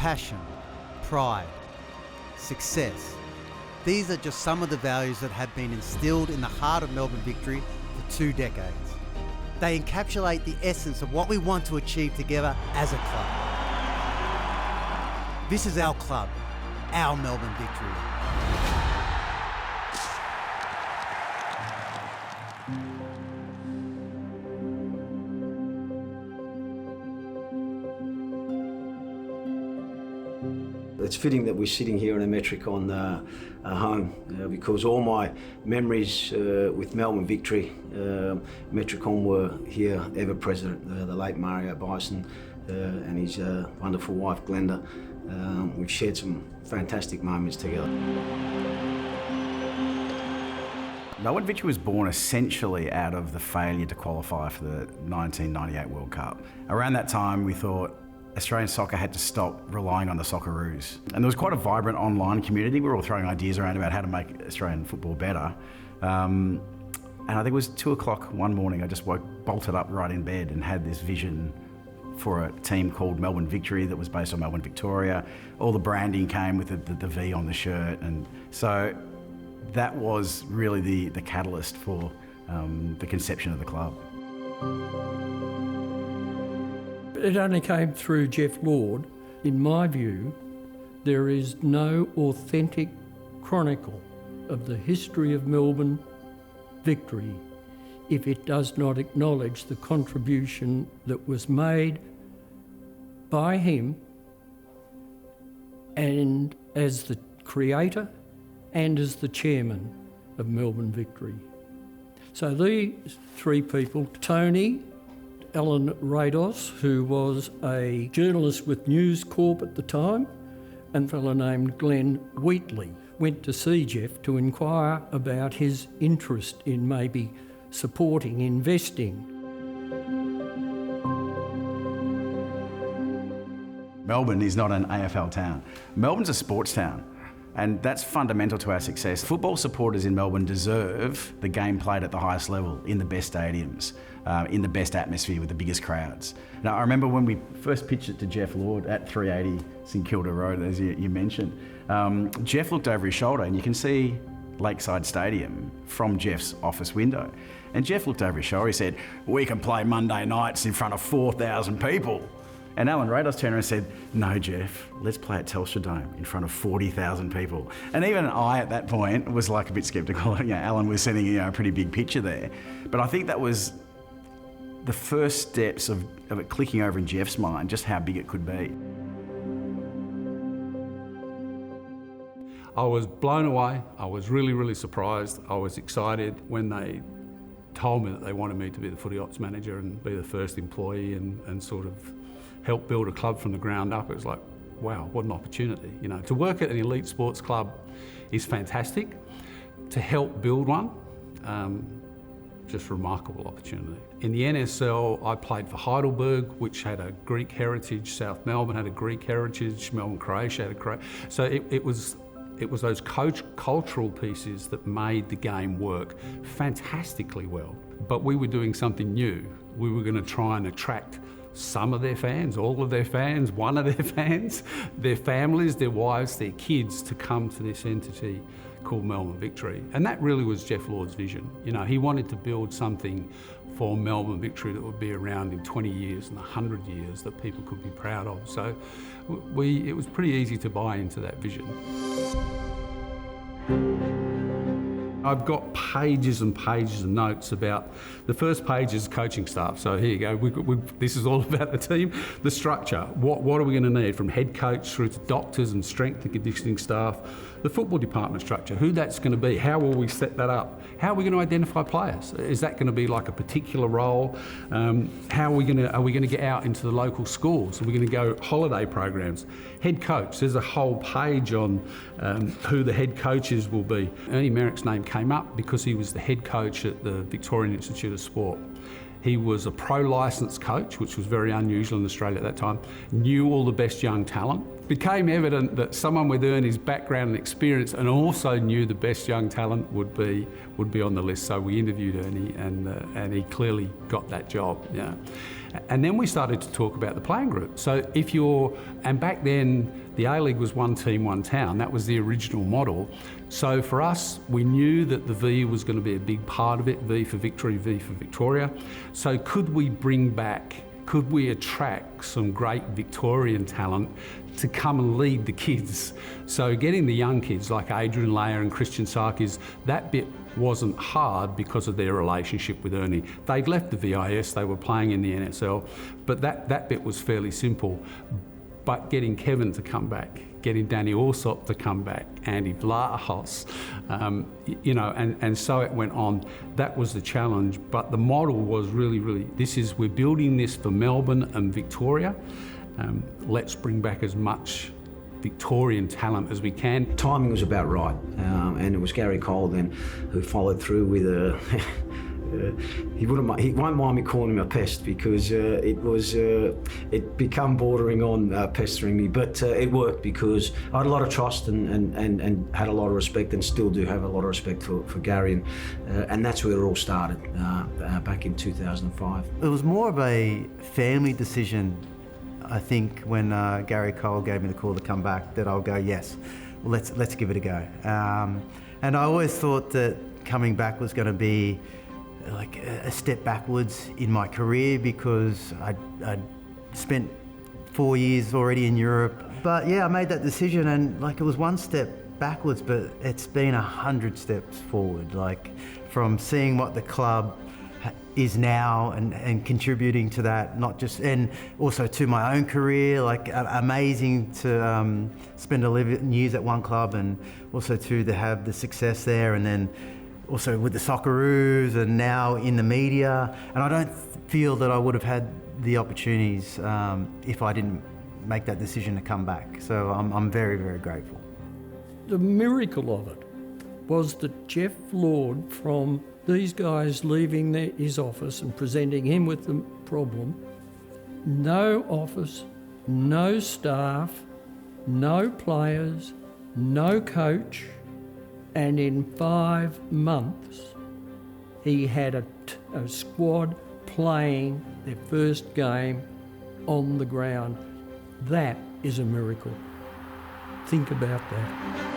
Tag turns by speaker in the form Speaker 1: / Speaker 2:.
Speaker 1: passion, pride, success. These are just some of the values that have been instilled in the heart of Melbourne Victory for 2 decades. They encapsulate the essence of what we want to achieve together as a club. This is our club, our Melbourne Victory.
Speaker 2: It's fitting that we're sitting here in a Metricon home because all my memories with Melbourne Victory, Metricon were here ever present. The late Mario Bison and his wonderful wife Glenda. We've shared some fantastic moments together.
Speaker 3: Melbourne Victory was born essentially out of the failure to qualify for the 1998 World Cup. Around that time we thought Australian soccer had to stop relying on the Socceroos. And there was quite a vibrant online community. We were all throwing ideas around about how to make Australian football better. And I think it was 2 o'clock one morning, I just bolted up right in bed and had this vision for a team called Melbourne Victory that was based on Melbourne Victoria. All the branding came with the V on the shirt. And so that was really the catalyst for the conception of the club.
Speaker 4: It only came through Jeff Lord. In my view, there is no authentic chronicle of the history of Melbourne Victory if it does not acknowledge the contribution that was made by him and as the creator and as the chairman of Melbourne Victory. So these 3 people, Tony, Alan Rados, who was a journalist with News Corp at the time, and a fellow named Glenn Wheatley, went to see Jeff to inquire about his interest in maybe supporting, investing.
Speaker 3: Melbourne is not an AFL town. Melbourne's a sports town. And that's fundamental to our success. Football supporters in Melbourne deserve the game played at the highest level, in the best stadiums, in the best atmosphere with the biggest crowds. Now, I remember when we first pitched it to Jeff Lord at 380 St Kilda Road, as you mentioned, Jeff looked over his shoulder and you can see Lakeside Stadium from Jeff's office window. And Jeff looked over his shoulder, he said, "We can play Monday nights in front of 4,000 people. And Alan Rados turned around and said, "No, Jeff, let's play at Telstra Dome in front of 40,000 people." And even I, at that point, was like a bit sceptical. Alan was sending a pretty big picture there. But I think that was the first steps of it clicking over in Jeff's mind, just how big it could be.
Speaker 5: I was blown away. I was really, really surprised. I was excited when they told me that they wanted me to be the footy ops manager and be the first employee and sort of help build a club from the ground up. It was like, wow, what an opportunity. To work at an elite sports club is fantastic. To help build one, just remarkable opportunity. In the NSL, I played for Heidelberg, which had a Greek heritage. South Melbourne had a Greek heritage. Melbourne Croatia had a Croatia. So it was those cultural pieces that made the game work fantastically well. But we were doing something new. We were going to try and attract some of their fans, all of their fans, one of their fans, their families, their wives, their kids to come to this entity called Melbourne Victory. And that really was Jeff Lord's vision. He wanted to build something for Melbourne Victory that would be around in 20 years and 100 years that people could be proud of. So it was pretty easy to buy into that vision. I've got pages and pages of notes about, the first page is coaching staff. So here you go, this is all about the team. The structure, what are we going to need from head coach through to doctors and strength and conditioning staff. The football department structure, who that's going to be, how will we set that up? How are we going to identify players? Is that going to be like a particular role? How are we going to get out into the local schools? Are we going to go holiday programs? Head coach, there's a whole page on who the head coaches will be. Ernie Merrick's name came up because he was the head coach at the Victorian Institute of Sport. He was a pro-licensed coach, which was very unusual in Australia at that time, knew all the best young talent, became evident that someone with Ernie's background and experience and also knew the best young talent would be on the list. So we interviewed Ernie, and he clearly got that job. Yeah. And then we started to talk about the playing group. So and back then the A-League was one team, one town. That was the original model. So for us, we knew that the V was going to be a big part of it, V for Victory, V for Victoria. So could we attract some great Victorian talent to come and lead the kids? So getting the young kids like Adrian Layer and Christian Sarkis, that bit wasn't hard because of their relationship with Ernie. They'd left the VIS, they were playing in the NSL, but that bit was fairly simple. But getting Kevin to come back, getting Danny Alsop to come back, Andy Vlahos, and so it went on. That was the challenge, but the model was really, we're building this for Melbourne and Victoria. Let's bring back as much Victorian talent as we can.
Speaker 2: Timing was about right, and it was Gary Cole then who followed through with he won't mind me calling him a pest, because it become bordering on pestering me, but it worked because I had a lot of trust and had a lot of respect, and still do have a lot of respect for Gary, and that's where it all started back in 2005.
Speaker 1: It was more of a family decision, I think, when Gary Cole gave me the call to come back, that I'll go, yes, well, let's give it a go. And I always thought that coming back was going to be like a step backwards in my career, because I'd spent 4 years already in Europe. But yeah, I made that decision, and like it was one step backwards, but it's been 100 steps forward. Like from seeing what the club is now and contributing to that, not just, and also to my own career, like amazing to spend 11 years at one club, and also to have the success there, and then also with the Socceroos, and now in the media. And I don't feel that I would have had the opportunities if I didn't make that decision to come back. So I'm very, very grateful.
Speaker 4: The miracle of it was that Jeff Lord, from these guys leaving his office and presenting him with the problem, no office, no staff, no players, no coach, and in 5 months he had a squad playing their first game on the ground. That is a miracle. Think about that.